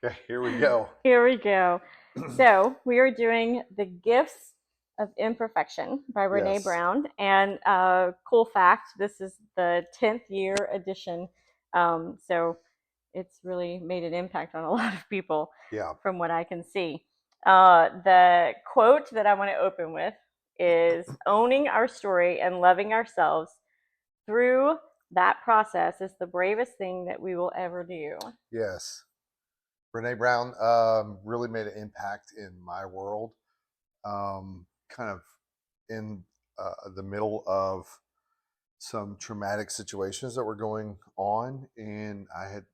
Okay, here we go. Here we go. So, we are doing The Gifts of Imperfection by Brene Yes. Brown. And cool fact, this is the 10th year edition. So, it's really made an impact on a lot of people Yeah. from what I can see. The quote that I want to open with is owning our story and loving ourselves through that process is the bravest thing that we will ever do. Yes. Brene Brown really made an impact in my world. Kind of in the middle of some traumatic situations that were going on, and I had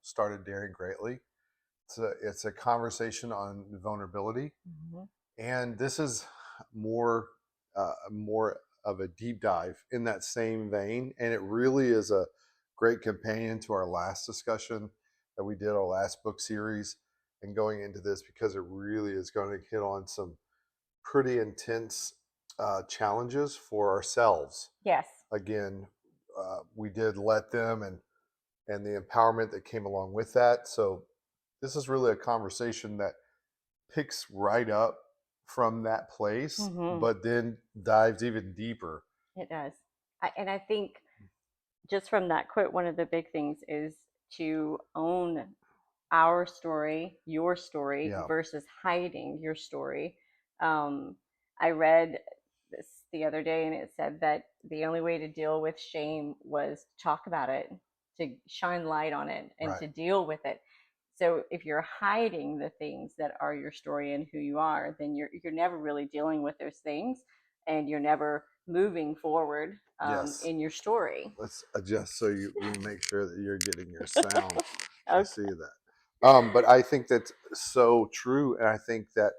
started Daring Greatly. It's a conversation on vulnerability, Mhm. and this is more of a deep dive in that same vein, and it really is a great companion to our last discussion that we did, our last book series, and going into this because it really is going to hit on some pretty intense challenges for ourselves. Yes, Again, we did let them and the empowerment that came along with that. So this is really a conversation that picks right up from that place, hmm but then dives even deeper. it does. And I think just from that quote, one of the big things is to own our story, your story, Yeah, versus hiding your story. Um, I read this the other day, and it said that the only way to deal with shame was to talk about it, to shine light on it, and right. to deal with it. So if you're hiding the things that are your story and who you are, then you're never really dealing with those things, and you're never moving forward Yes. in your story. Let's adjust so we make sure that you're getting your sound. I Okay. see that. But I think that's so true. And I think that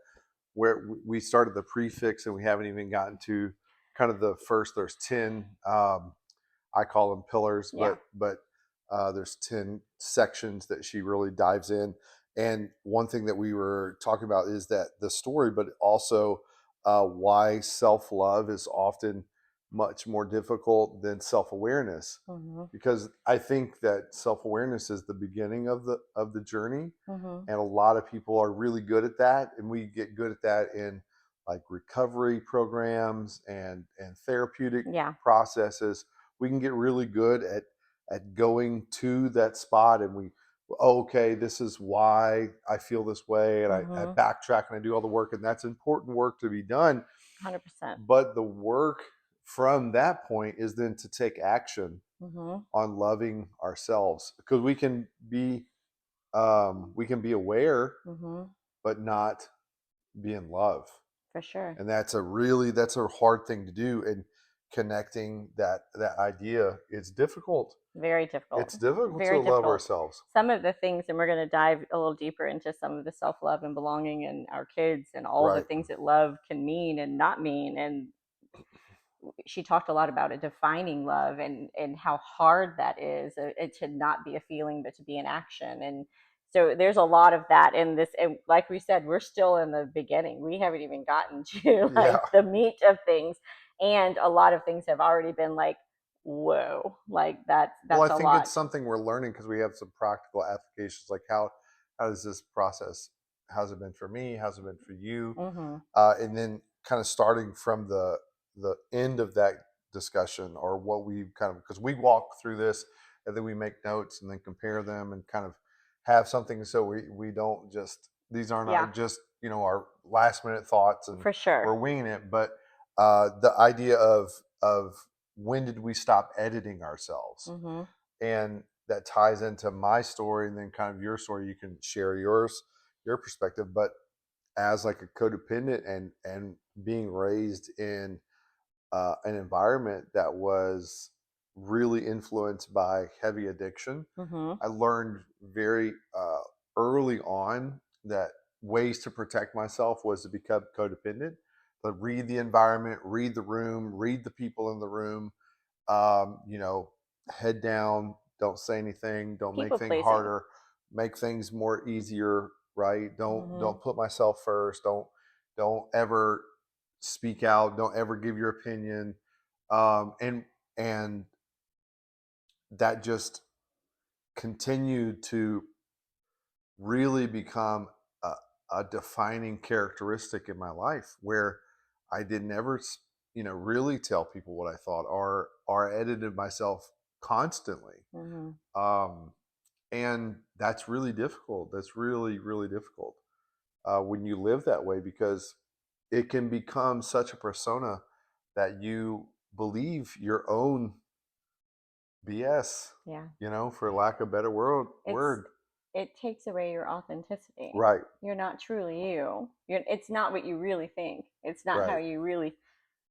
where we started the prefix and we haven't even gotten to kind of the first, there's 10, I call them pillars, Yeah. but there's 10 sections that she really dives in. And one thing that we were talking about is that the story, but also why self love is often much more difficult than self awareness. hmm Because I think that self awareness is the beginning of the journey, hmm and a lot of people are really good at that, and we get good at that in like recovery programs and therapeutic Yeah. processes. We can get really good at going to that spot, and we, oh, okay, this is why I feel this way, and I hmm backtrack and I do all the work, and that's important work to be done. 100%. But the work from that point is then to take action hmm on loving ourselves, because we can be aware hmm but not be in love. For sure. And that's a hard thing to do, and connecting that idea, it's difficult. Very difficult. It's difficult to Very love difficult. ourselves. Some of the things, and we're going to dive a little deeper into some of the self love and belonging and our kids and all the Right. things that love can mean and not mean. And she talked a lot about it, defining love and how hard that is, it to not be a feeling but to be an action. And so there's a lot of that in this, and like we said, we're still in the beginning. We haven't even gotten to Yeah. like the meat of things, and a lot of things have already been like, whoa, like Well, I that's a think lot. it's something we're learning because we have some practical applications, like how does this process, how's it been for me, how's it been for you, hmm and then kind of starting from the end of that discussion, or what we kind of, because we walk through this and then we make notes and then compare them and kind of have something, so we don't just, these aren't our yeah, just, our last minute thoughts and for sure. we're winging it, but the idea of when did we stop editing ourselves, hmm and that ties into my story and then kind of your story. You can share your perspective, but as like a codependent and being raised in an environment that was really influenced by heavy addiction, hmm I learned very early on that ways to protect myself was to become codependent. But read the environment, read the room, read the people in the room. You know, head down, don't say anything, don't make people things pleasing. harder, make things more easier, right? hmm Don't put myself first. Don't ever speak out. Don't ever give your opinion. And that just continued to really become a, a defining characteristic in my life, where I did never, really tell people what I thought, or edited myself constantly. Mm-hmm. Um, and that's really difficult. That's really, really difficult when you live that way, because it can become such a persona that you believe your own BS, Yeah. for lack of a better It's word. it takes away your authenticity. Right, You're not truly you. It's not what you really think. It's not how right. you really.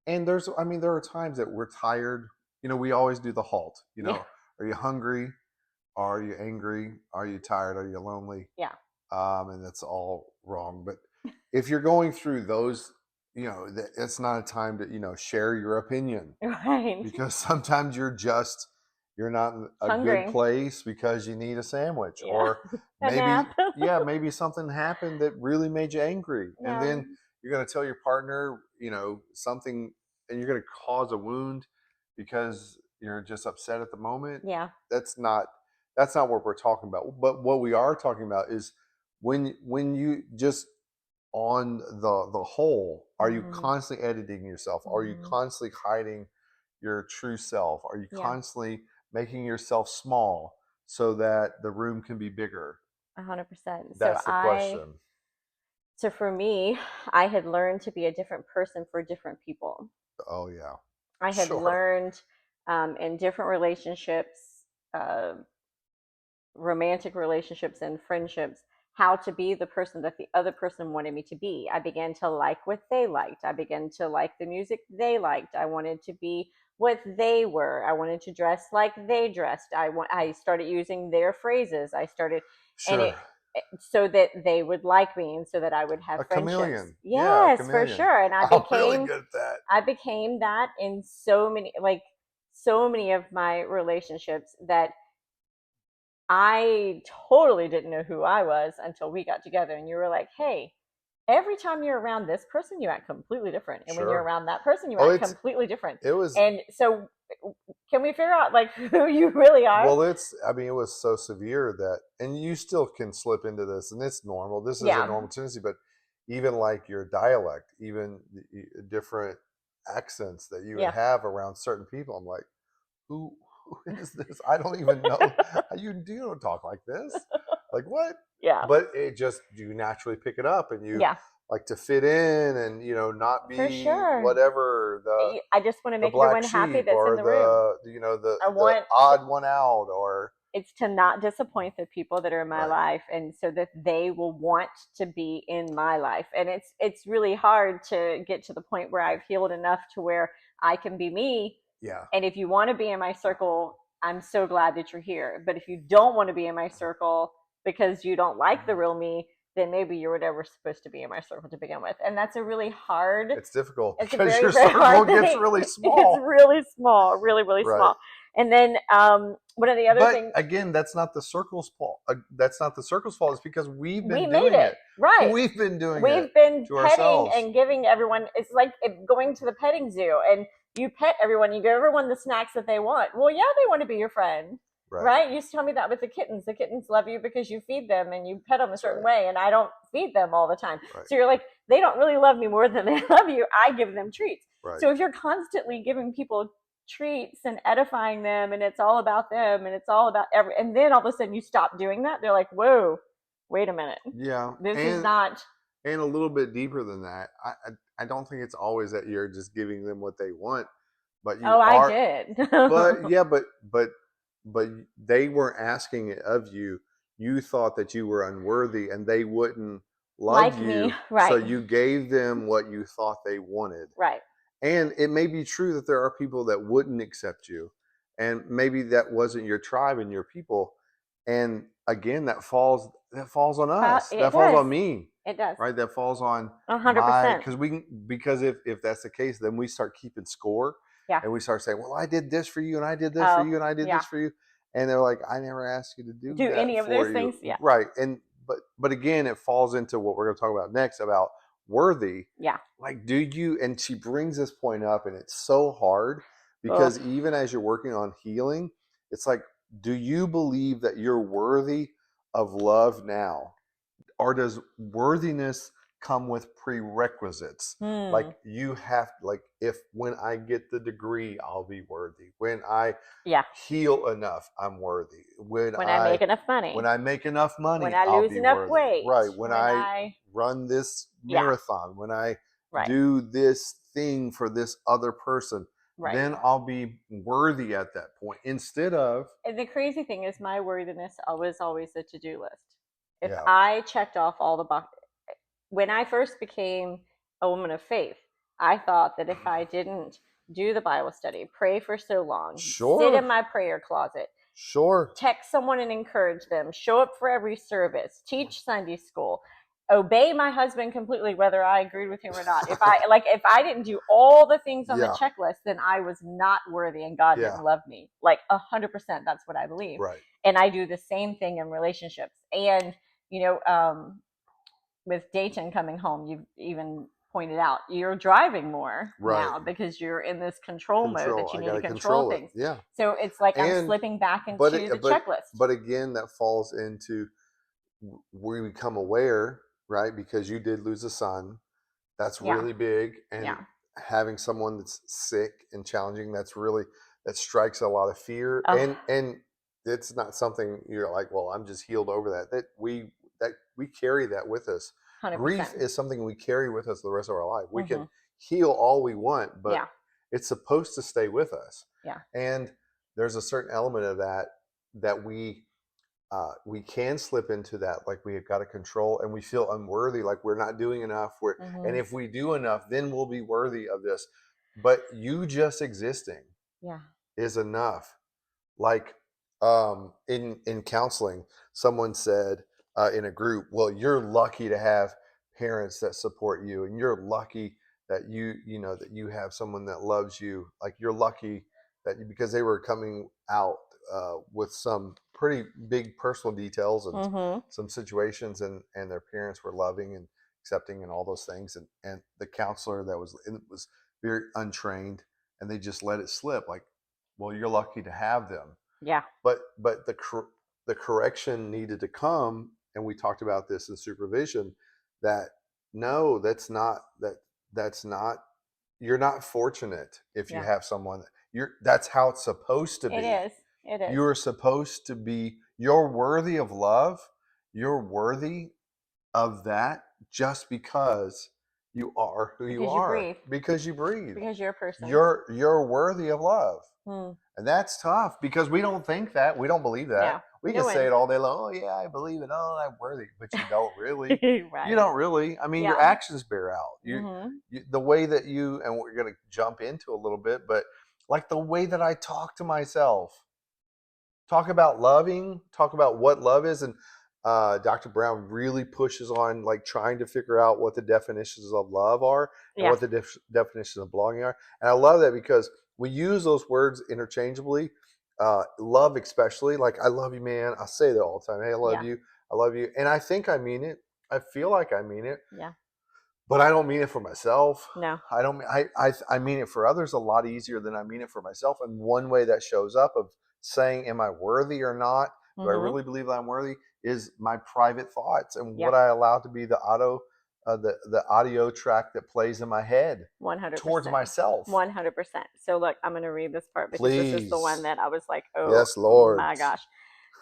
And there are times that we're tired. We always do the halt. Yeah. Are you hungry? Are you angry? Are you tired? Are you lonely? Yeah. And that's all wrong. But if you're going through those, it's not a time to, share your opinion, Right. because sometimes you're not in a good Hungry. place because you need a sandwich, Yeah. or A nap. maybe, yeah, maybe something happened that really made you angry, and Yeah. then you're going to tell your partner, something, and you're going to cause a wound because you're just upset at the moment. Yeah. that's not that's not what we're talking about. But what we are talking about is when you just, on the whole, are you Mm-hmm. constantly editing yourself? Are you Mm-hmm. constantly hiding your true self? Are you Yeah. constantly making yourself small so that the room can be bigger? 100%. That's the question. So for me, I had learned to be a different person for different people. Oh yeah, I had sure, learned in different relationships, uh, romantic relationships and friendships, how to be the person that the other person wanted me to be. I began to like what they liked. I began to like the music they liked. I wanted to be what they were. I wanted to dress like they dressed. I started using their phrases. I started, and it sure. so that they would like me and so that I would have A friendships. chameleon, yeah, a Yes, for chameleon. sure. And I'm really good at that. I became that in so many of my relationships that I totally didn't know who I was until we got together and you were like, hey, every time you're around this person, you act completely different. And when you're Sure. around that person, you Oh, act completely different. it was And so, can we figure out like who you really are? Well, it was so severe that, and you still can slip into this, and it's normal. This is a Yeah. normal tendency, but even like your dialect, even the different accents that you would Yeah. have around certain people, I'm like, who is this? I don't even know. You don't talk like this. Like what? Yeah. But it just, you naturally pick it up, and you Yeah. like to fit in, and not For be sure. whatever I just want to the make black everyone happy sheep, that's in or the room. I the want odd one out, or it's to not disappoint the people that are in my right. life and so that they will want to be in my life. And it's really hard to get to the point where I've healed enough to where I can be me. Yeah. And if you want to be in my circle, I'm so glad that you're here. But if you don't want to be in my circle because you don't like the real me, then maybe you were never supposed to be in my circle to begin with. And that's a really hard, It's difficult it's a because very, your very circle hard gets thing. really It's small. really small, really, really Right. small. And then one of the other But things, again, that's not the circle's fault. That's not the circle's fault. It's because we've we been made doing it it. right. We've been doing it We've been to petting ourselves. and giving everyone. It's like going to the petting zoo and you pet everyone. You give everyone the snacks that they want. Well, yeah, they want to be your friend, Right. right? You used to tell me that with the kittens. The kittens love you because you feed them and you pet them a That's certain right. way, and I don't feed them all the time. Right. So you're like, they don't really love me more than they love you. I give them treats. Right. So if you're constantly giving people treats and edifying them and it's all about them and it's all about and then all of a sudden you stop doing that, they're like, whoa, wait a minute, Yeah. this is not. And a little bit deeper than that, I don't think it's always that you're just giving them what they want, but you Oh, I are. did. But yeah, but they weren't asking it of you. You thought that you were unworthy, and they wouldn't love Like me, you, so right, you gave them what you thought they wanted. right. And it may be true that there are people that wouldn't accept you, and maybe that wasn't your tribe and your people. And again, that falls on us. It That falls does. on me, It does. right? That falls on A hundred my, percent. because if that's the case, then we start keeping score, Yeah. and we start saying, "Well, I did this for you, and I did this for Oh, you, and I did yeah. this for you," and they're like, "I never asked you to do Do that any of those for you," things? Yeah. right? And but again, it falls into what we're going to talk about next, about worthy. Yeah. Like, do you? And she brings this point up, and it's so hard, Ugh. because even as you're working on healing, it's like, do you believe that you're worthy of love now? or does worthiness come with prerequisites? Like Hmm. you have, like, if when I get the degree, I'll be worthy. When I Yeah. heal enough, I'm worthy. When I make enough When money, I make enough when money, I I'll lose be enough worthy. weight, Right. When when I I, run this yeah, marathon, when I right, do this thing for this other person, right. then I'll be worthy at that point. Instead of, And the crazy thing is, my worthiness was always a to do list. If yeah, I checked off all the boxes, when I first became a woman of faith, I thought that if I didn't do the Bible study, pray for so long, sit in sure, my prayer closet, sure, text someone and encourage them, show up for every service, teach Sunday school, obey my husband completely whether I agreed with him or not. If I didn't do all the things on the yeah, checklist, then I was not worthy and God yeah, didn't love me. Like 100%, that's what I believe. right, And I do the same thing in relationships. And you know, with Dayton coming home, you've even pointed out you're driving more right. now because you're in this control mode that Control. you I need got to to control control it. things. Yeah. So it's like I'm And slipping back but into the it, but checklist. but again, that falls into, we become aware, right? Because you did lose a son. That's Yeah, really big. And yeah. having someone that's sick and challenging, that's really, that strikes a lot of fear. Oh, And it's not something you're like, well, I'm just healed over that. That we carry that with us. Grief 100%. is something we carry with us the rest of our life. We can Mm-hmm. heal all we want, but Yeah, it's supposed to stay with us. yeah. And there's a certain element of that that we can slip into, that like we have got to control, and we feel unworthy, like we're not doing enough, and Mm-hmm. if we do enough, then we'll be worthy of this. But you just existing Yeah, is enough. Like, in counseling, someone said, in a group, well, you're lucky to have parents that support you, and you're lucky that you know that you have someone that loves you. Like, you're lucky that you, because they were coming out with some pretty big personal details and mm-hmm. some situations, and their parents were loving and accepting and all those things, and the counselor that was very untrained, and they just let it slip, like, well, you're lucky to have them. Yeah, But the correction needed to come, and we talked about this in supervision, that no, that's not, you're not fortunate if you yeah. have someone that that's how it's supposed to It be. is. It is. You're supposed to be, you're worthy of love, you're worthy of that, just because you are who you Because you are, breathe. because you breathe. Because you're a person. You're worthy of love. Hmm. And that's tough, because we don't think that. We don't believe that. Yeah. We can No say one. it all day long. Oh, yeah, I believe it. Oh, I'm worthy. But you don't really. You Right. don't really. I mean, your Yeah. actions bear out. Mm-hmm. The way that you, and we're going to jump into a little bit, but like the way that I talk to myself, talk about loving, talk about what love is. And Dr. Brown really pushes on like trying to figure out what the definitions of love are, and Yeah. what the definitions of belonging are. And I love that, because we use those words interchangeably. Love, especially, like, I love you, man. I say that all the time. Hey, I love Yeah. you. I love you. And I think I mean it. I feel like I mean it, Yeah. but I don't mean it for myself. No. I don't. I mean it for others a lot easier than I mean it for myself. And one way that shows up of saying, "Am I worthy or not? Do I Mm-hmm. really believe that I'm worthy?" Is my private thoughts and Yeah. what I allow to be the audio track that plays in my head towards 100%. myself. 100%. So look, I'm going to read this part because this is the one Please, that I was like, oh yes, Lord. my gosh.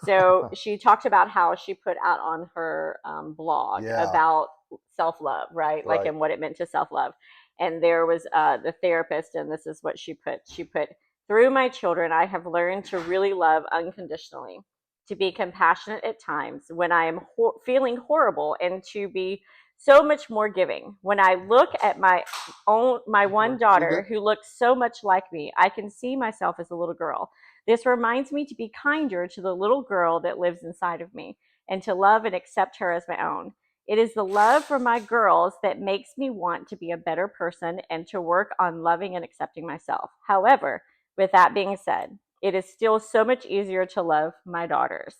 So she talked about how she put out on her blog Yeah, about self love, right? Like, right. and what it meant to self love. And there was the therapist, and this is what she put. She put, through my children, I have learned to really love unconditionally, to be compassionate at times when I am feeling horrible, and to be so much more giving. When I look at my one You're good. daughter who looks so much like me, I can see myself as a little girl. This reminds me to be kinder to the little girl that lives inside of me, and to love and accept her as my own. It is the love for my girls that makes me want to be a better person and to work on loving and accepting myself. However, with that being said, it is still so much easier to love my daughters.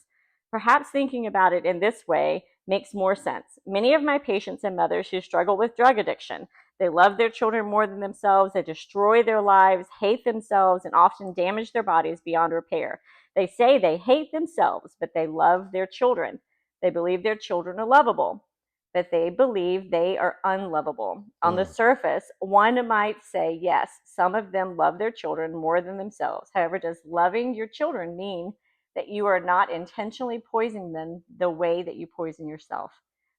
Perhaps thinking about it in this way makes more sense. Many of my patients and mothers who struggle with drug addiction, they love their children more than themselves. They destroy their lives, hate themselves, and often damage their bodies beyond repair. They say they hate themselves, but they love their children. They believe their children are lovable, but they believe they are unlovable. On the Mm. surface, one might say, yes, some of them love their children more than themselves. However, does loving your children mean that you are not intentionally poisoning them the way that you poison yourself?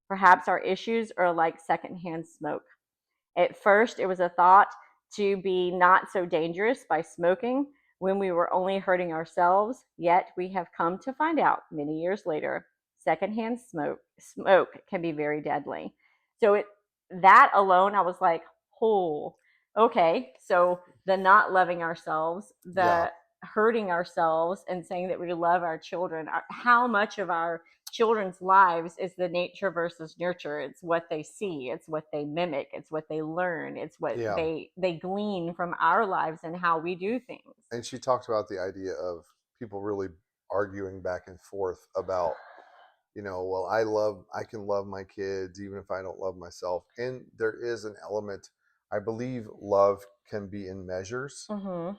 Perhaps our issues are like secondhand smoke. At first, it was a thought to be not so dangerous by smoking when we were only hurting ourselves. Yet we have come to find out many years later, secondhand smoke can be very deadly. So it that alone, I was like, oh, okay. So the not loving ourselves, Yeah. the hurting ourselves, and saying that we love our children. How much of our children's lives is the nature versus nurture? It's what they see, it's what they mimic, it's what they learn, it's what Yeah. they glean from our lives and how we do things. And she talked about the idea of people really arguing back and forth about, well, I can love my kids even if I don't love myself. And there is an element, I believe love can be in measures. Mm-hmm.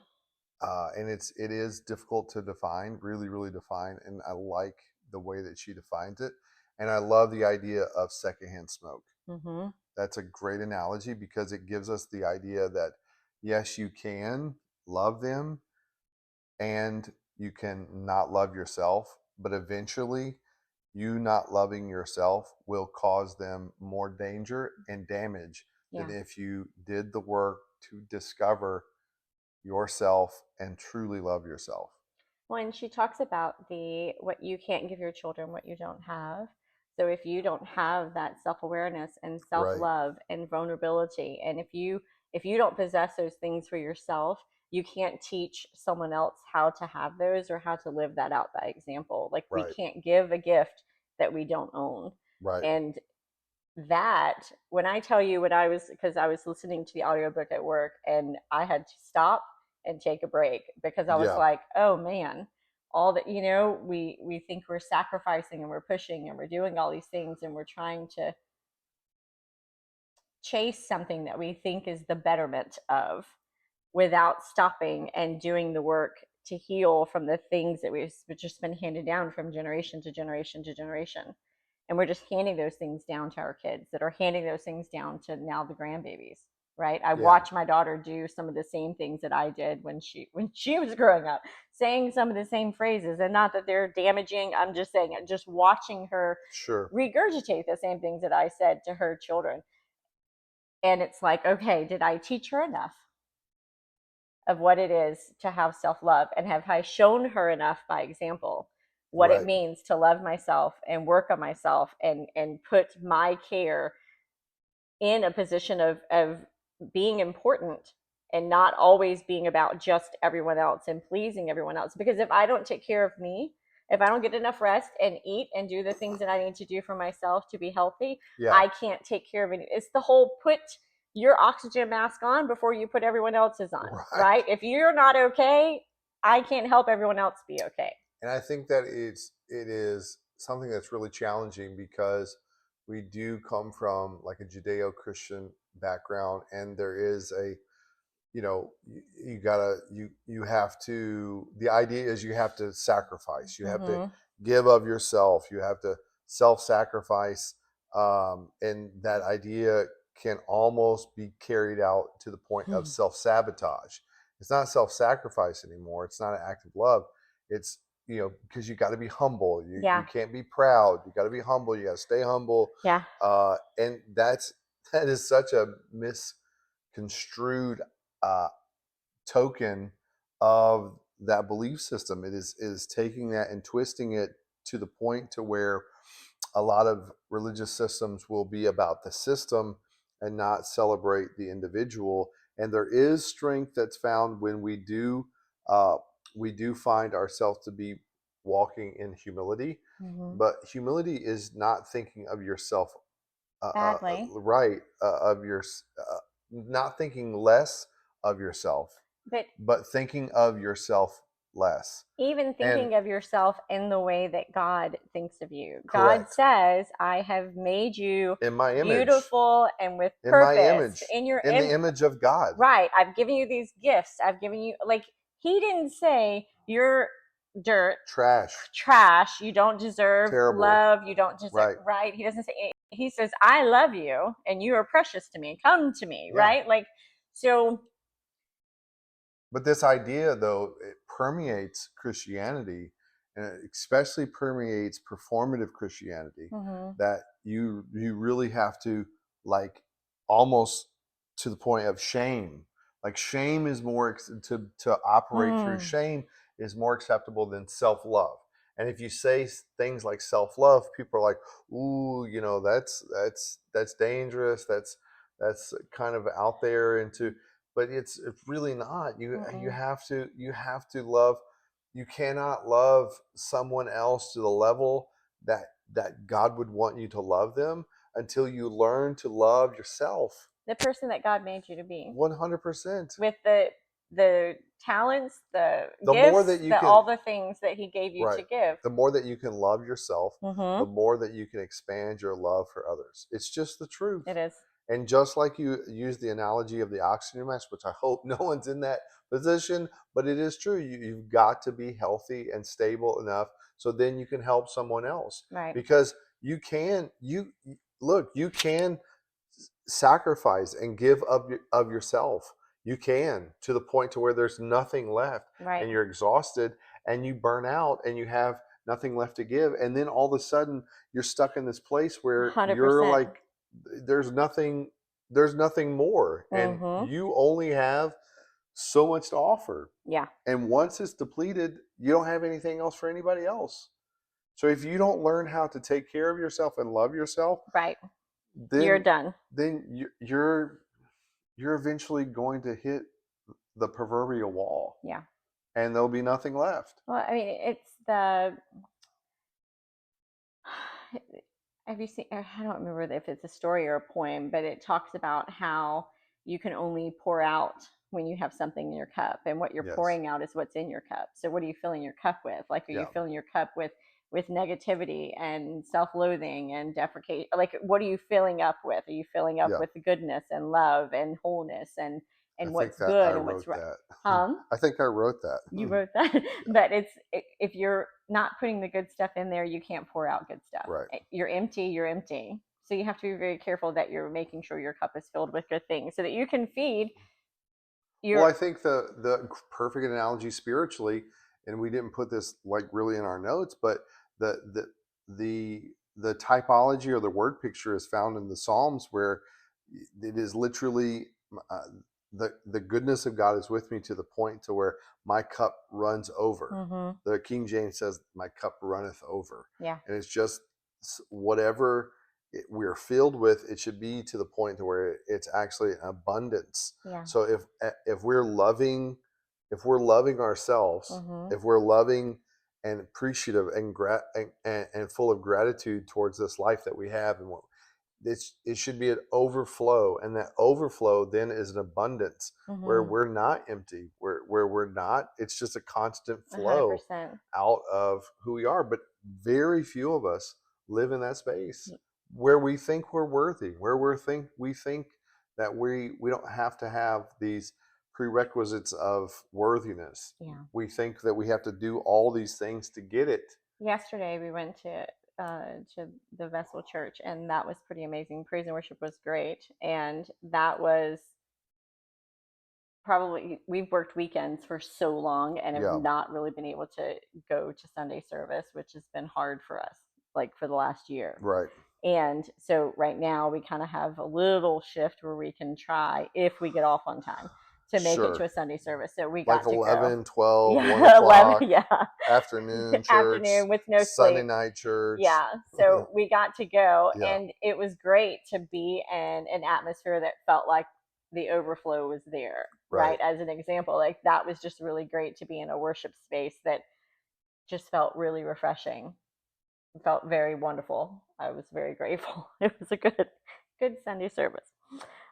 And it is difficult to define, really, really define. And I like the way that she defines it. And I love the idea of secondhand smoke. Mm-hmm. That's a great analogy because it gives us the idea that yes, you can love them and you can not love yourself, but eventually you not loving yourself will cause them more danger and damage than Yeah. if you did the work to discover yourself and truly love yourself. When she talks about the what you can't give your children what you don't have. So if you don't have that self-awareness and Right, self-love and vulnerability, and if you don't possess those things for yourself, you can't teach someone else how to have those or how to live that out by example. Like we right, can't give a gift that we don't own. right. And that when I tell you, when I was, because I was listening to the audiobook at work and I had to stop and take a break because I was Yeah, like, oh man, all that, we think we're sacrificing and we're pushing and we're doing all these things and we're trying to chase something that we think is the betterment of, without stopping and doing the work to heal from the things that we've just been handed down from generation to generation to generation. And we're just handing those things down to our kids that are handing those things down to now the grandbabies. Right. I yeah, watch my daughter do some of the same things that I did when she was growing up, saying some of the same phrases, and not that they're damaging. I'm just saying it, just watching her sure. regurgitate the same things that I said to her children. And it's like, okay, did I teach her enough of what it is to have self love? And have I shown her enough by example what it Right, means to love myself and work on myself and put my care in a position of being important and not always being about just everyone else and pleasing everyone else? Because if I don't take care of me, if I don't get enough rest and eat and do the things that I need to do for myself to be healthy, yeah, I can't take care of it. It's the whole put your oxygen mask on before you put everyone else's on, right. right? If you're not okay, I can't help everyone else be okay. And I think that it is something that's really challenging because we do come from like a Judeo-Christian background, and there is a you gotta you have to, the idea is you have to sacrifice, you have to Mm-hmm. give of yourself, you have to self-sacrifice, and that idea can almost be carried out to the point of self-sabotage. It's not self-sacrifice anymore, it's not an act of love. It's because you got to be humble, you Yeah. can't be proud, you got to be humble, you got to stay humble. Yeah. And that is such a misconstrued uh, token of that belief system. It is taking that and twisting it to the point to where a lot of religious systems will be about the system and not celebrate the individual. And there is strength that's found when uh, we do find ourselves to be walking in humility. Mm-hmm. But humility is not thinking of yourself Badly. right, of your not thinking less of yourself, But but thinking of yourself less. even And thinking of yourself in the way that God thinks of you. God correct, says, I have made you in my image, beautiful and with in my purpose image, in your in the image of God. right. I've given you these gifts. I've given you, like, he didn't say you're dirt, Trash. trash, you don't deserve Terrible. love, you don't deserve, Right. right? He doesn't say, he says, I love you and you are precious to me, come to me, Yeah. right? Like, so But this idea, though, it permeates Christianity, and it especially permeates performative Christianity. mhm. That you really have to, like, almost to the point of shame. Like, shame is more to operate through Mm, shame is more acceptable than self love. And if you say things like self love, people are like, "Ooh, that's dangerous. That's kind of out there into." But it's really not. mm-mm. You have to love. You cannot love someone else to the level that God would want you to love them until you learn to love yourself. The person that God made you to be, 100%. with the talents, the The more gifts, that you the can, all the things that He gave you right, to give. the more that you can love yourself, the Mm-hmm. more that you can expand your love for others. It's just the truth. It is. And just like you use the analogy of the oxygen mask, which I hope no one's in that position, but it is true. You've got to be healthy and stable enough so then you can help someone else. Right. Because you can sacrifice and give of yourself. You can, to the point to where there's nothing left Right. and you're exhausted and you burn out and you have nothing left to give, and then all of a sudden you're stuck in this place where you're 100%. like, there's nothing there's nothing more, and Mm-hmm. you only have so much to offer. Yeah. And once it's depleted, you don't have anything else for anybody else. So if you don't learn how to take care of yourself and love yourself, Right. You're then done. you're eventually going to hit the proverbial wall, Yeah. and there'll be nothing left. Well, I mean, it's the have you seen, I don't remember if it's a story or a poem, but it talks about how you can only pour out when you have something in your cup, and what you're Yes. pouring out is what's in your cup. So what are you filling your cup with? Like, are you Yeah. filling your cup with negativity and self-loathing and deprecate? Like, what are you filling up with? Are you filling up Yeah. with goodness and love and wholeness I and think what's that I good and what's wrote right? that. Hum. I think I wrote that. You wrote that. But it's, if you're not putting the good stuff in there, you can't pour out good stuff. Right. You're empty, you're empty. So you have to be very careful that you're making sure your cup is filled with good things so that you can feed Well, your I think the perfect analogy spiritually, and we didn't put this like really in our notes, but the the the the typology or the word picture is found in the Psalms, where it is literally, uh, the goodness of God is with me to the point to where my cup runs over. mm-hmm. The King James says, "My cup runneth over," Yeah. and it's just whatever we're filled with. It should be to the point to where it's actually an abundance. Yeah. So if we're loving ourselves, Mm-hmm. if we're loving and appreciative and full of gratitude towards this life that we have, and what it should be an overflow, and that overflow then is an abundance where Mm-hmm. we're not empty, where we're not, it's just a constant flow 100%. out of who we are. But very few of us live in that space where we think we're worthy, where we think that we don't have to have these prerequisites of worthiness. Yeah. We think that we have to do all these things to get it. Yesterday we went to the Vessel Church, and that was pretty amazing. Praise and worship was great, and that was probably, we've worked weekends for so long and have Yeah. not really been able to go to Sunday service, which has been hard for us, like for the last year. Right. And so right now we kind of have a little shift where we can try, if we get off on time, to make it to Sure. a Sunday service. So we Like got to go. 11, 12, 1 Yeah, 11, o'clock, yeah. afternoon church, Afternoon with no Sunday sleep. night church. Yeah. So we got to go, Yeah. and it was great to be in an atmosphere that felt like the overflow was there, Right. right? As an example, like that was just really great to be in a worship space that just felt really refreshing. It felt very wonderful. I was very grateful. It was a good Sunday service.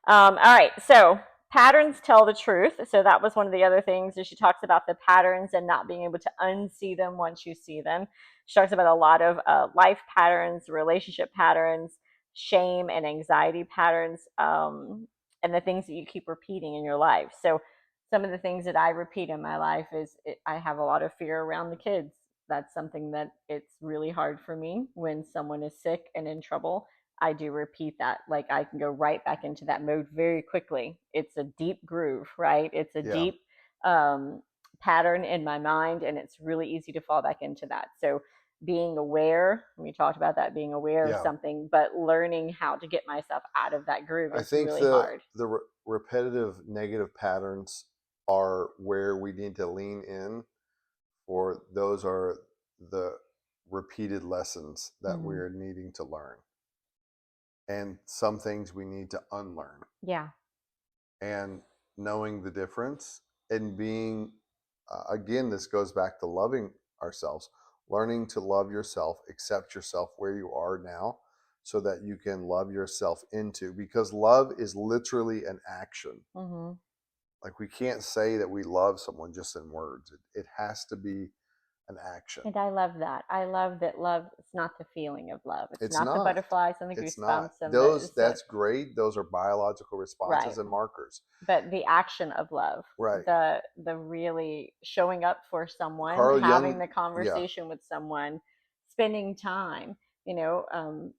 All right, so patterns tell the truth. So that was one of the other things. She talks about the patterns and not being able to unsee them once you see them. She talks about a lot of life patterns, relationship patterns, shame and anxiety patterns, and the things that you keep repeating in your life. So some of the things that I repeat in my life is I have a lot of fear around the kids. That's something that it's really hard for me when someone is sick and in trouble. I do repeat that. Like I can go right back into that mode very quickly. It's a deep groove, right? It's a Yeah. deep um, pattern in my mind, and it's really easy to fall back into that. So being aware, we talked about that, being aware of Yeah. something, but learning how to get myself out of that groove I is think really hard. the repetitive negative patterns are where we need to lean in, for those are the repeated lessons that Mm-hmm. we're needing to learn, and some things we need to unlearn. Yeah. And knowing the difference and being, again, this goes back to loving ourselves, learning to love yourself, accept yourself where you are now, so that you can love yourself into, because love is literally an action. Mm-hmm. Like, we can't say that we love someone just in words. It has to be an action. And I love that. I love that love is not the feeling of love. It's It's not the not. butterflies and the It's not. goosebumps and the Those, that's great. Those are biological right. responses and markers. But the action of love, Right. the really showing up for someone, Carl having Jung, the yeah, conversation with someone, spending time, you know,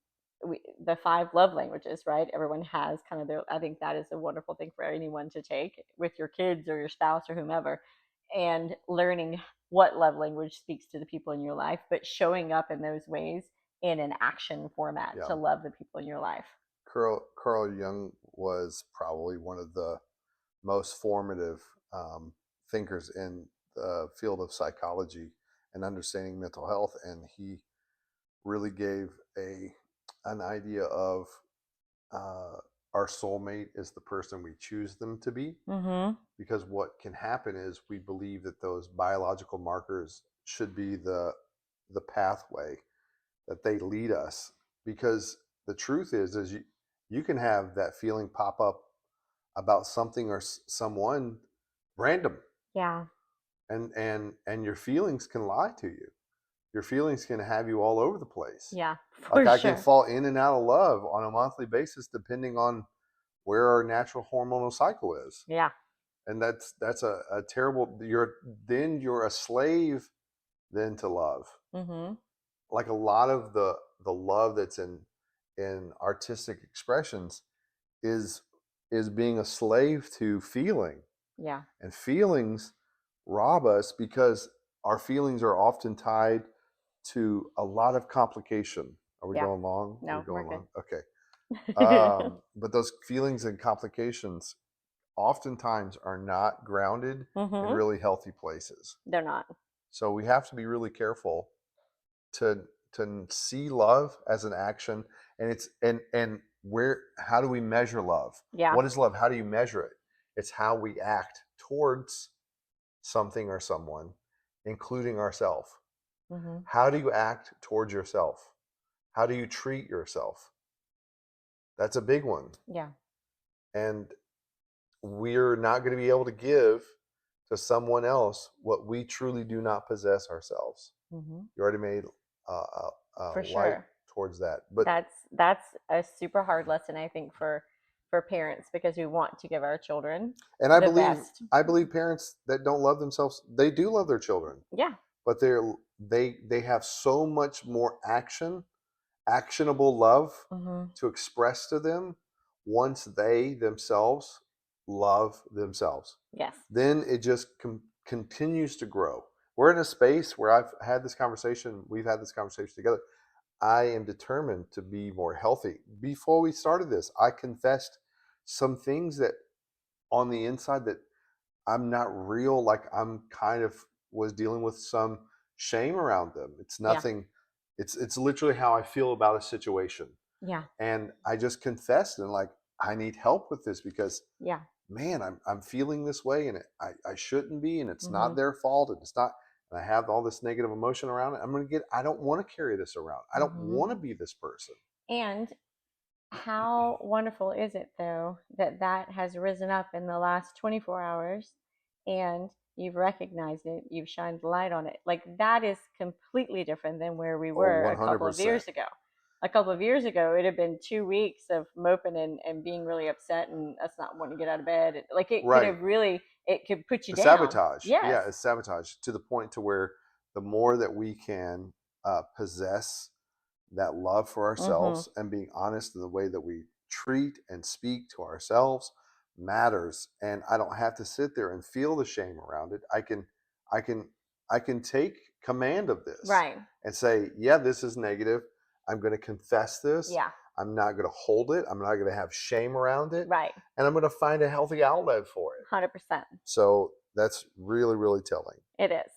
the five love languages, right? Everyone has kind of their, I think that is a wonderful thing for anyone to take with your kids or your spouse or whomever, and learning what love language speaks to the people in your life, but showing up in those ways in an action format yeah. to love the people in your life. Carl Jung was probably one of the most formative um, thinkers in the field of psychology and understanding mental health, and he really gave a an idea of, uh, our soulmate is the person we choose them to be. Mm-hmm. Because what can happen is we believe that those biological markers should be the pathway that they lead us, because the truth is you can have that feeling pop up about something or someone random, Yeah. and your feelings can lie to you. Your feelings can have you all over the place. Yeah. Like, For I can sure. fall in and out of love on a monthly basis depending on where our natural hormonal cycle is. Yeah. And that's a terrible, you're a slave then to love. Mm-hmm. Like, a lot of the love that's in artistic expressions is being a slave to feeling, Yeah. and feelings rob us because our feelings are often tied to a lot of complication. Are we Yeah. going long? Are we No, we're going good. long? Okay. But those feelings and complications oftentimes are not grounded in Mm-hmm. really healthy places. They're not. So we have to be really careful to see love as an action, and it's and where, how do we measure love? Yeah. What is love? How do you measure it? It's how we act towards something or someone, including ourselves. Mm-hmm. How do you act towards yourself? How do you treat yourself? That's a big one. Yeah. And we're not going to be able to give to someone else what we truly do not possess ourselves. Mm-hmm. You already made a For light sure. towards that. But That's a super hard lesson, I think, for parents because we want to give our children and the best. I believe parents that don't love themselves, they do love their children, Yeah. but they have so much more actionable love Mm-hmm. to express to them once they themselves love themselves. Yes. Then it just continues to grow. We're in a space where we've had this conversation together. I am determined to be more healthy. Before we started this, I confessed some things that on the inside that I'm not real, like, I'm kind of was dealing with some shame around them. It's Yeah. nothing. It's literally how I feel about a situation. Yeah. And I just confessed, and, like, I need help with this because, Yeah. man, I'm feeling this way, and I shouldn't be, and it's Mm-hmm. not their fault, and it's not, and I have all this negative emotion around it. I don't want to carry this around. I don't Mm-hmm. want to be this person. And how wonderful is it, though, that that has risen up in the last 24 hours and you've recognized it, you've shined light on it? Like, that is completely different than where we Oh, were a couple of 100%. years ago. a couple of years ago, it'd have been 2 weeks of moping and being really upset and us not wanting to get out of bed. Like it could Right. have really, it could put you down. Sabotage. Yes. Yeah, it's sabotage to the point to where the more that we can possess that love for Mm-hmm. ourselves and being honest in the way that we treat and speak to ourselves matters. And I don't have to sit there and feel the shame around it. I can I can take command of this Right. and say, yeah, this is negative. I'm going to confess this. Yeah. I'm not going to hold it. I'm not going to have shame around it. Right. And I'm going to find a healthy outlet for it. 100%. So that's really, really telling. It is.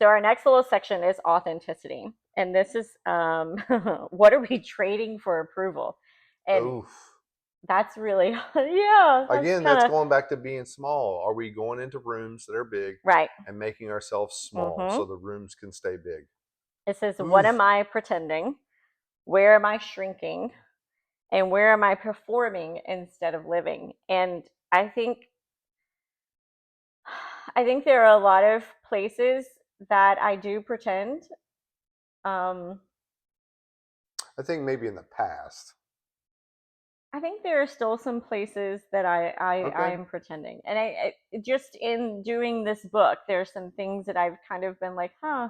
So our next little section is authenticity, and this is what are we trading for approval? And Oof. that's really yeah, that's Again, kind that's of going back to being small. Are we going into rooms that are big right. and making ourselves small Mm-hmm. so the rooms can stay big? It says, what am Oof. I pretending? Where am I shrinking? And where am I performing instead of living? And I think I think there are a lot of places that I do pretend. Um, I think maybe in the past. I think there are still some places that I Okay. am pretending, and I just in doing this book, there's some things that I've kind of been like, huh,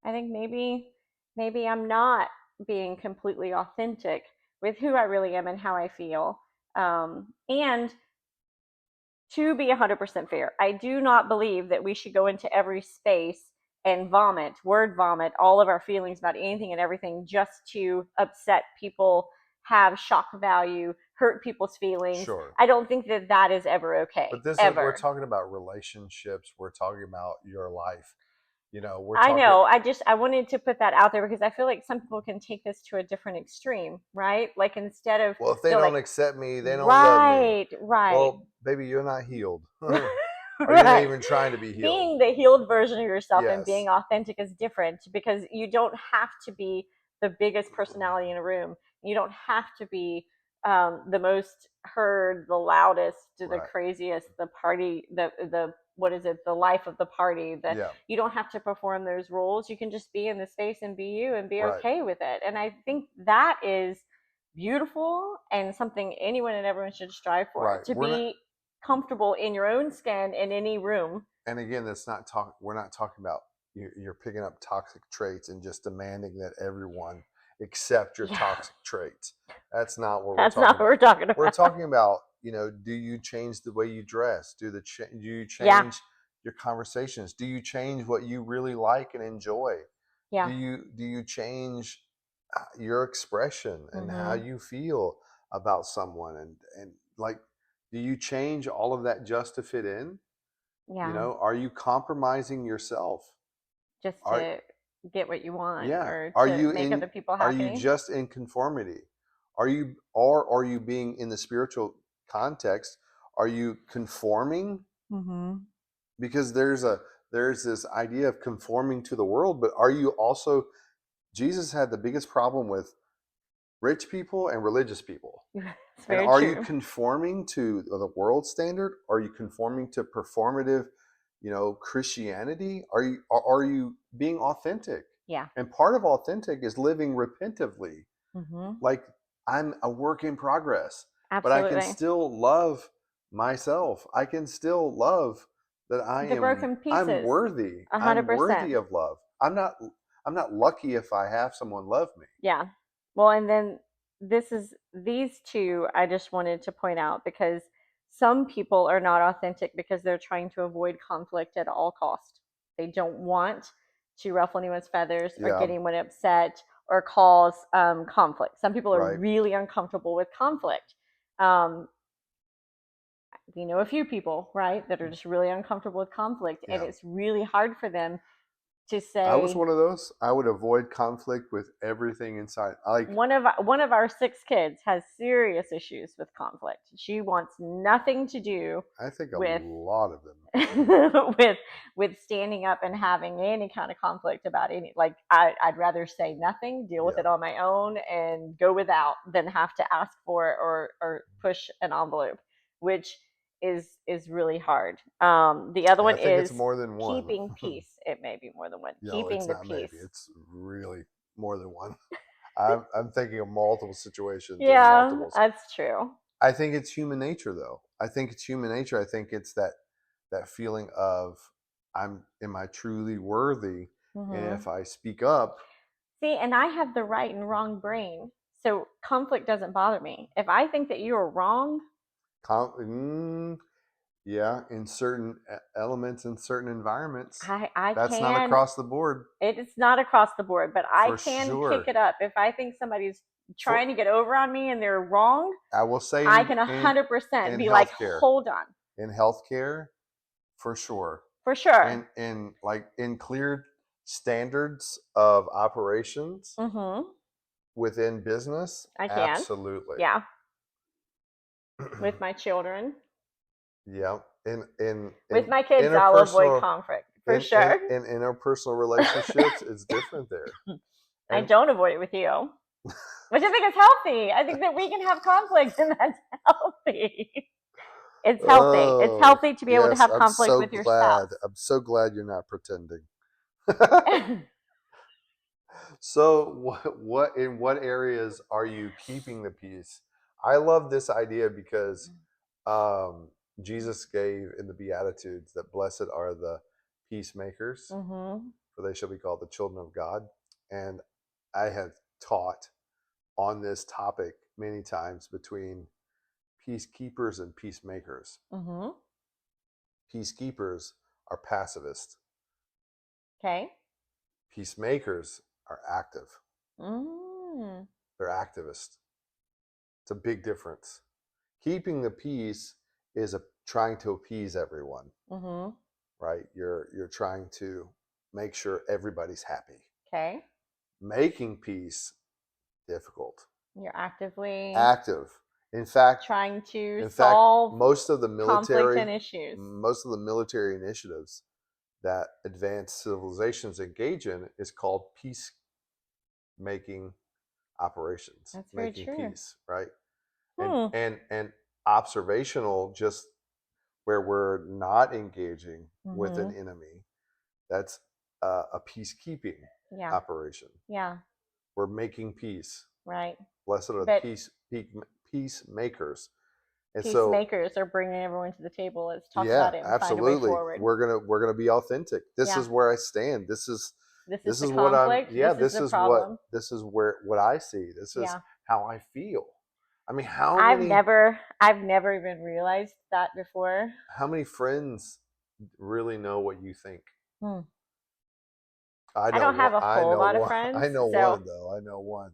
I think maybe I'm not being completely authentic with who I really am and how I feel. And to be 100% fair, I do not believe that we should go into every space and vomit, word vomit, all of our feelings about anything and everything just to upset people, have shock value, hurt people's feelings. Sure. I don't think that that is ever okay, But this is, we're ever. talking about relationships. We're talking about your life. We're I talking. know. I wanted to put that out there because I feel like some people can take this to a different extreme, right? Like instead of Well, if they they're don't like, accept me, they don't love me. right, right. Well, baby, you're not healed. Or you're not Right. even trying to be healed. Being the healed version of yourself and Yes. being authentic is different because you don't have to be the biggest personality in a room. You don't have to be the most heard, the loudest, the Right. craziest, the party, the what is it, the life of the party. That Yeah. you don't have to perform those roles. You can just be in the space and be you and be Right. okay with it. And I think that is beautiful and something anyone and everyone should strive for Right. to We're not. be comfortable in your own skin in any room. And again, that's not talk. We're not talking about you're picking up toxic traits and just demanding that everyone accept your Yeah, toxic traits. That's not what we're that's talking not what about. we're talking We're about. talking about, do you change the way you dress? Do you Yeah, change your conversations? Do you change what you really like and enjoy? yeah. Do you change your expression and how Mm-hmm. you feel about someone, and like, do you change all of that just to fit in? Yeah, Are you compromising yourself? just Are to get what you want Yeah. or Are to you make in other people are you happy. just in conformity? Are you being in the spiritual context? Are you conforming? Mm-hmm. Because there's this idea of conforming to the world, but are you also Jesus had the biggest problem with rich people and religious people. It's And very are you true. conforming to the world standard? Are you conforming to performative, Christianity? Are you being authentic? Yeah. And part of authentic is living repentively. Mm-hmm. Like, I'm a work in progress, but I can Absolutely. still love myself. I can still love that The broken I'm pieces. worthy. A hundred I'm worthy percent. of love. I'm not lucky if I have someone love me. Yeah. Well, and then these two I just wanted to point out because some people are not authentic because they're trying to avoid conflict at all cost. They don't want to ruffle anyone's feathers or Yeah, get anyone upset or cause conflict. Some people are right. really uncomfortable with conflict. Um, we know a few people, right, that are just really uncomfortable with conflict, and Yeah. it's really hard for them to I was say, one of those. I would avoid conflict with everything inside. one of our six kids has serious issues with conflict. She wants nothing to do I think a with lot of them. with standing up and having any kind of conflict about any, like I'd rather say nothing, deal with Yeah. it on my own and go without than have to ask for it or push an envelope, which is really hard. The other I one think it's is more than one. keeping peace. It may be more than one. No, Keeping it's the not peace. maybe. It's really more than one. I'm thinking of multiple situations and Yeah, multiples. that's true. I think it's human nature, though. I think it's human nature. I think it's that feeling of am I truly worthy? And Hmm. if I speak up, See, and I have the right and wrong brain. So conflict doesn't bother me. If I think that you are wrong, com- yeah, in certain elements, in certain environments, I that's not can, across the board it's not across the board, but I for can kick sure. it up. If I think somebody's For trying to get over on me and they're wrong, I will say I can in 100% in be like, healthcare, hold on, in healthcare, for sure, for sure. in like in clear standards of operations Mm-hmm. within business, I can. absolutely. Yeah. With my children. Yeah, With in my kids, I'll avoid interpersonal conflict for sure. in interpersonal relationships, it's different there. I And don't avoid it with you, which I think is healthy. I think that we can have conflict and that's healthy. It's healthy. It's oh healthy to be able to yes, have conflict with your spouse. I'm so glad you're not pretending. So what in what areas are you keeping the peace? I love this idea because um, Jesus gave in the Beatitudes that blessed are the peacemakers, Mm-hmm. for they shall be called the children of God. And I have taught on this topic many times between peacekeepers and peacemakers. Mm-hmm. Peacekeepers are pacifist, Okay. peacemakers are active. Mm. They're activist. It's a big difference. Keeping the peace is trying to appease everyone, Mm-hmm. right? You're trying to make sure everybody's happy. Okay. Making peace difficult. You're actively Active. In fact, trying to in fact, solve conflict and issues. most of the military initiatives that advanced civilizations engage in is called peacemaking operations, That's very making true. peace, right? And Hmm. and and observational, just where we're not engaging with an Mm-hmm. enemy, that's a peacekeeping Yeah. operation. Yeah. We're making peace. Right. Blessed are the But peacemakers. And so, peacemakers are bringing everyone to the table. Let's talk yeah, about it and find a way absolutely. forward. We're gonna be authentic. This Yeah. is where I stand. This is This the is what I'm. conflict. Yeah, This is the problem. this is where what I see. This is Yeah. how I feel. I mean, how many I've never even realized that before. friends really know what you think? Hmm. I I know don't have one. a I whole know lot of one. friends, I know so one though. I know one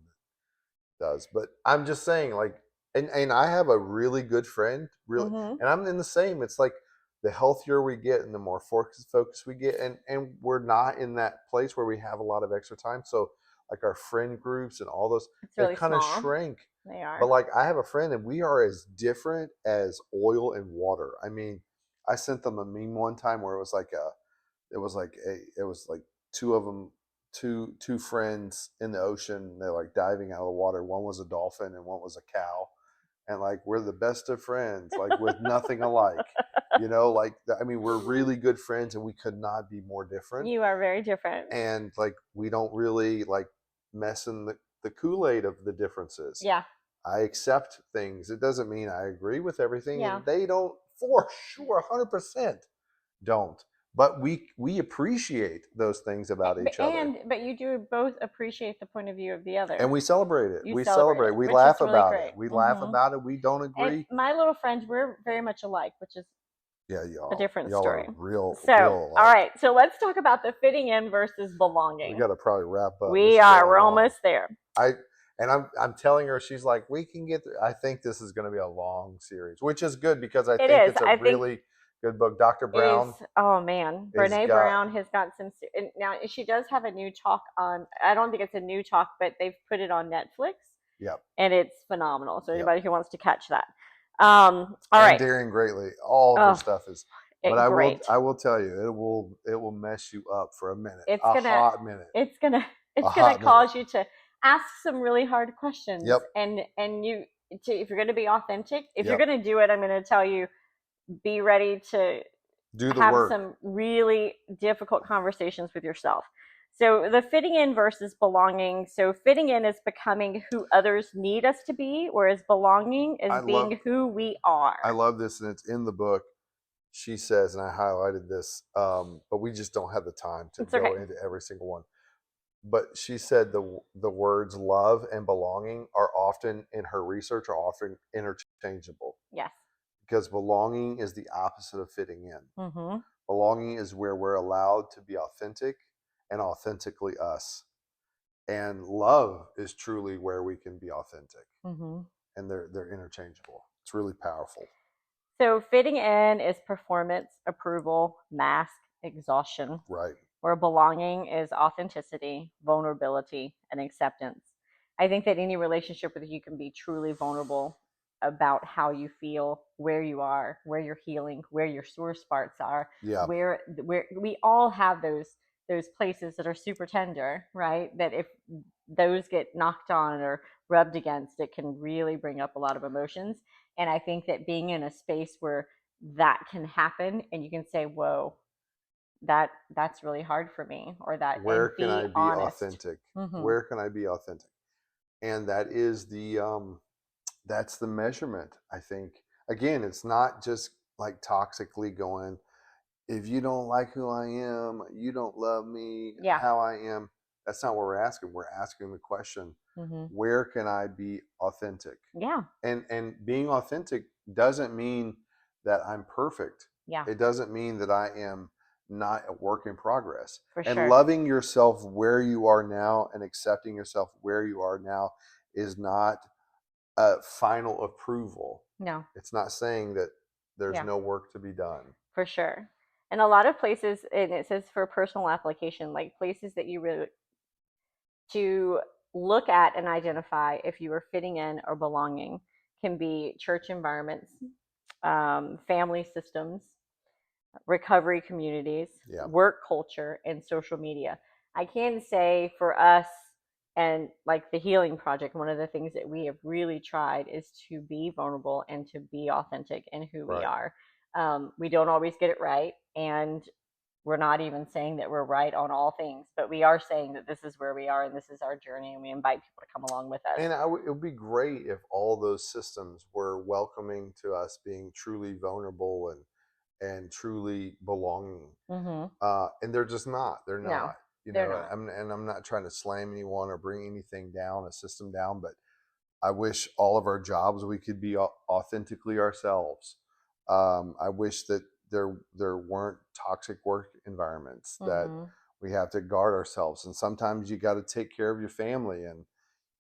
that does. But I'm just saying, like, and I have a really good friend, really, mm-hmm. and I'm in the same. It's like the healthier we get, and the more focus we get, and we're not in that place where we have a lot of extra time. So, like our friend groups and all those, It's they've really kind of small. shrank. They But are. like, I have a friend, and we are as different as oil and water. I mean, I sent them a meme one time where it was like two of them, two friends in the ocean. They're like diving out of the water. One was a dolphin and one was a cow, and like we're the best of friends, like with nothing alike. Like I mean, we're really good friends, and we could not be more different. You are very different. And like we don't really like mess in the Kool Aid of the differences. Yeah. I accept things. It doesn't mean I agree with everything, Yeah. and they don't for sure, 100% don't. But we appreciate those things about each other, But you do both appreciate the point of view of the other. and we celebrate it. You We celebrate celebrate. it, We which is laugh really about it. great. We laugh Hmm. about it. We don't And agree. my little friends, we're very much alike, which is Yeah, a different y'all story. are real So, all alike. right. So let's talk about the fitting in versus We belonging. got to probably wrap up. This We is are. going We're long. almost there. I'm telling her, she's like, we can get through. I think this is going to be a long series, which is good because I It think is. it's a I think really good book. Dr. it is. Brown Oh man, has Brene got. Brown has got some. Now she does have a new talk on. I don't think it's a new talk, but they've put it on Netflix, Yep. and it's phenomenal. So Yep. anybody who wants to catch that. All And right. daring greatly. All of her Oh, stuff is. But great. I will tell you, it will mess you up for a minute, It's a gonna. hot minute, It's gonna. a It's gonna hot minute. cause you to ask some really hard questions, Yep. and if you're gonna be authentic, if you're Yep. gonna do it, I'm gonna tell you, be ready to Do the have work. some really difficult conversations with yourself. So the fitting in versus belonging. So fitting in is becoming who others need us to be, whereas belonging is I love being who we I are. love this, and it's in the book. She says, and I highlighted this, but we just don't have the time to It's go okay. into every single one. But she said the words love and belonging are often in her research are often interchangeable, Yes. because belonging is the opposite of fitting in. Mm-hmm. Belonging is where we're allowed to be authentic and authentically us. And love is truly where we can be authentic. Mm-hmm. And they're interchangeable. It's really powerful. So fitting in is performance, approval, mask, exhaustion, Right. where belonging is authenticity, vulnerability, and acceptance. I think that any relationship with you can be truly vulnerable about how you feel, where you are, where you're healing, where your sore spots are, Yeah. where we all have those places that are super tender, right? That if those get knocked on or rubbed against, it can really bring up a lot of emotions. And I think that being in a space where that can happen and you can say, whoa, that's really hard for me, or that, Where and can be I be honest. authentic? Mm-hmm. Where can I be authentic? And that is that's the measurement, I think. Again, it's not just like toxically going, if you don't like who I am, you don't love me Yeah. how I am. That's not what we're asking. We're asking the question, Mm-hmm. where can I be authentic? Yeah. And being authentic doesn't mean that I'm perfect. Yeah. It doesn't mean that I am not a work in progress. For And sure. loving yourself where you are now and accepting yourself where you are now is not a final approval. No. It's not saying that there's Yeah. no work to be done. For sure. And a lot of places, and it says for personal application, like places that you really to look at and identify if you are fitting in or belonging can be church environments, family systems, recovery communities, Yeah, work culture, and social media. I can say for us and like the Healing Project, one of the things that we have really tried is to be vulnerable and to be authentic in who we right. are. We don't always get it right, and we're not even saying that we're right on all things, but we are saying that this is where we are and this is our journey, and we invite people to come along with us. And it would be great if all those systems were welcoming to us being truly vulnerable and truly belonging. Mm-hmm. And they're just not. They're No, not. You they're know, not. I'm not trying to slam anyone or bring anything down, a system down, but I wish all of our jobs we could be authentically ourselves. I wish that there weren't toxic work environments that Mm-hmm. we have to guard ourselves. And sometimes you got to take care of your family, and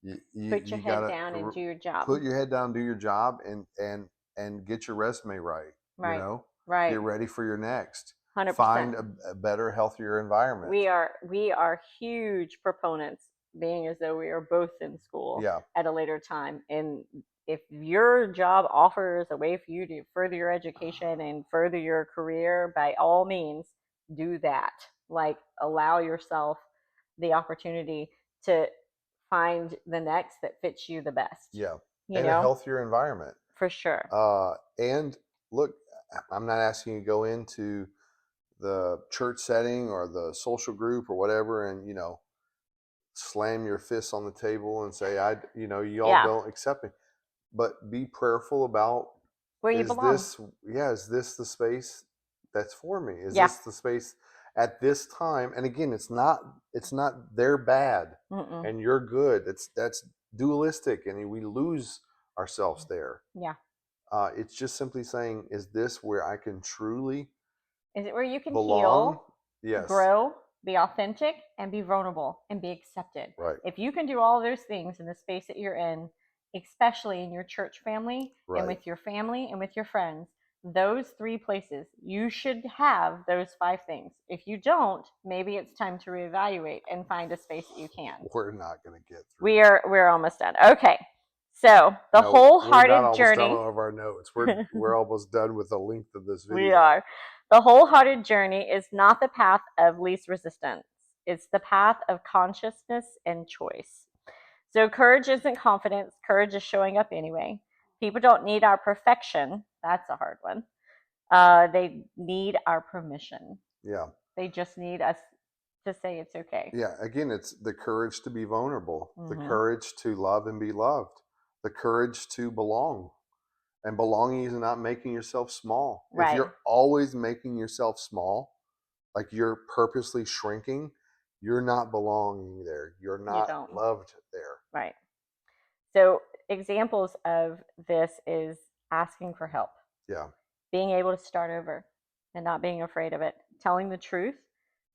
Put your you head got down and to do your job. put your head down, do your job, and get your resume right. You Right. know, Right. get ready for your next. 100%. Find a better, healthier environment. We are huge proponents, being as though we are both in school Yeah, at a later time. And if your job offers a way for you to further your education and further your career, by all means, do that. Like, allow yourself the opportunity to find the next that fits you the best, yeah, you and a know, healthier environment. for sure. And look, I'm not asking you to go into the church setting or the social group or whatever, and slam your fists on the table and say, you all Yeah. don't accept me. But be prayerful about, Where you is belong. this, yeah, is this the space that's for me? Is Yeah. this the space at this time? And again, it's not they're bad Mm-mm. and you're good. That's dualistic, and we lose ourselves there. Yeah. It's just simply saying, is this where I can truly Is it where you can belong? heal, Yes. grow, be authentic, and be vulnerable and be accepted? Right. If you can do all of those things in the space that you're in, especially in your church family and Right. with your family and with your friends, those three places, you should have those five things. If you don't, maybe it's time to reevaluate and find a space that you can. We're not going to get through. We're almost done. Okay. So the No, we're not wholehearted almost done journey. on our notes. We're almost done with the length of this We video. are. The wholehearted journey is not the path of least resistance, it's the path of consciousness and choice. So, courage isn't confidence, courage is showing up anyway. People don't need our perfection. That's a hard one. They need our permission. Yeah. They just need us to say it's okay. Yeah, again, it's the courage to be vulnerable, the Mm-hmm. courage to love and be loved, the courage to belong. And belonging is not making yourself small. If Right. you're always making yourself small, like you're purposely shrinking, you're not belonging there. You're You not don't. loved there. Right. So examples of this is asking for help, Yeah. being able to start over and not being afraid of it, telling the truth,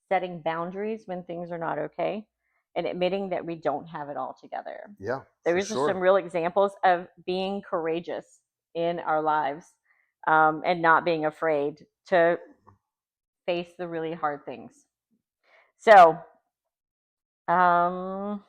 setting boundaries when things are not okay, and admitting that we don't have it all together. Yeah, for Those are some sure. real examples of being courageous in our lives, and not being afraid to face the really hard things. So, um,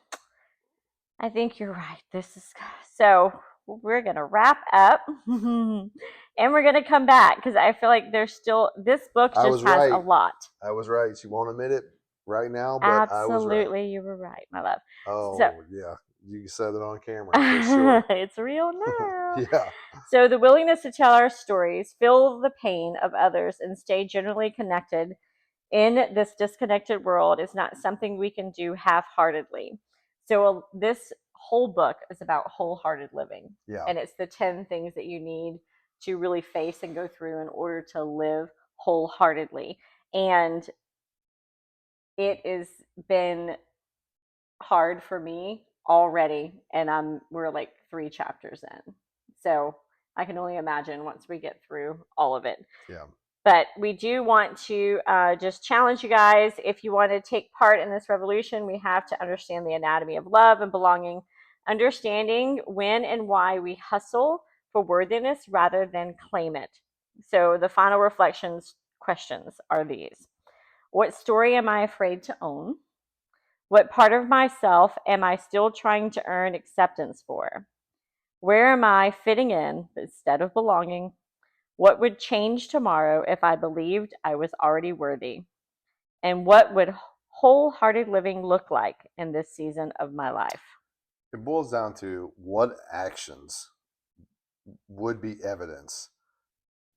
I think you're right. This is so we're going to wrap up and we're going to come back because I feel like there's still, this book I just was has a right. lot. I was right. She won't admit it right now, but I was right. Absolutely, you were right, my love. So, Oh, yeah. You said it on camera for sure. it's real now. Yeah. So, the willingness to tell our stories, feel the pain of others, and stay generally connected in this disconnected world is not something we can do half-heartedly. So this whole book is about wholehearted living, Yeah. and it's the 10 things that you need to really face and go through in order to live wholeheartedly. And it has been hard for me already, and we're like 3 chapters in. So I can only imagine once we get through all of it. Yeah. But we do want to just challenge you guys. If you want to take part in this revolution, we have to understand the anatomy of love and belonging, understanding when and why we hustle for worthiness rather than claim it. So the final reflections questions are these: what story am I afraid to own? What part of myself am I still trying to earn acceptance for? Where am I fitting in instead of belonging? What would change tomorrow if I believed I was already worthy? And what would wholehearted living look like in this season of my life? It boils down to what actions would be evidence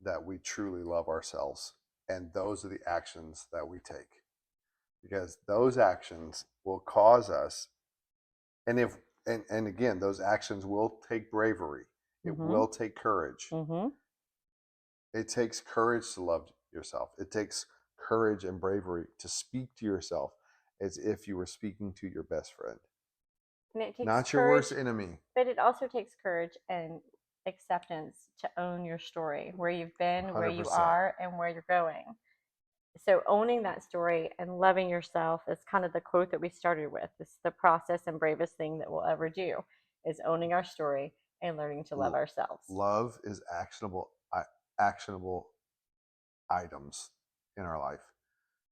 that we truly love ourselves. And those are the actions that we take. Because those actions will cause us, and if and again, those actions will take bravery. It Mm-hmm. will take courage. Mm-hmm. It takes courage to love yourself. It takes courage and bravery to speak to yourself as if you were speaking to your best friend, And it takes not your worst courage, enemy. but it also takes courage and acceptance to own your story, where you've been, where you 100%. are, and where you're going. So owning that story and loving yourself is kind of the quote that we started with. It's the process and bravest thing that we'll ever do is owning our story and learning to love ourselves. Love is actionable items in our life.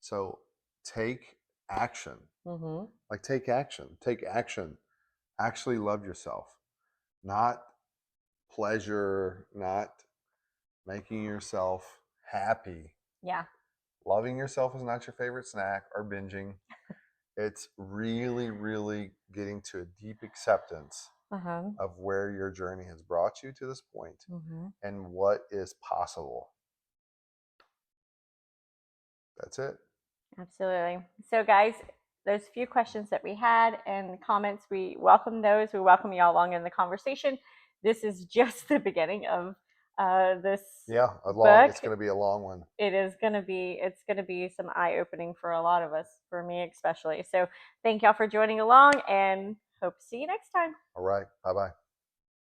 So take action. Mm-hmm. Like take action. Take action. Actually love yourself. Not pleasure, not making yourself happy. Yeah. Loving yourself is not your favorite snack or binging. It's really, really getting to a deep acceptance Uh-huh. of where your journey has brought you to this point Mm-hmm. and what is possible. That's it. Absolutely. So, guys, those few questions that we had and comments, we welcome those. We welcome you all along in the conversation. This is just the beginning of this Yeah, book. it's going to be a long one. It's gonna be some eye opening for a lot of us, for me especially. So, thank y'all for joining along, and hope to see you next time. All right. Bye bye.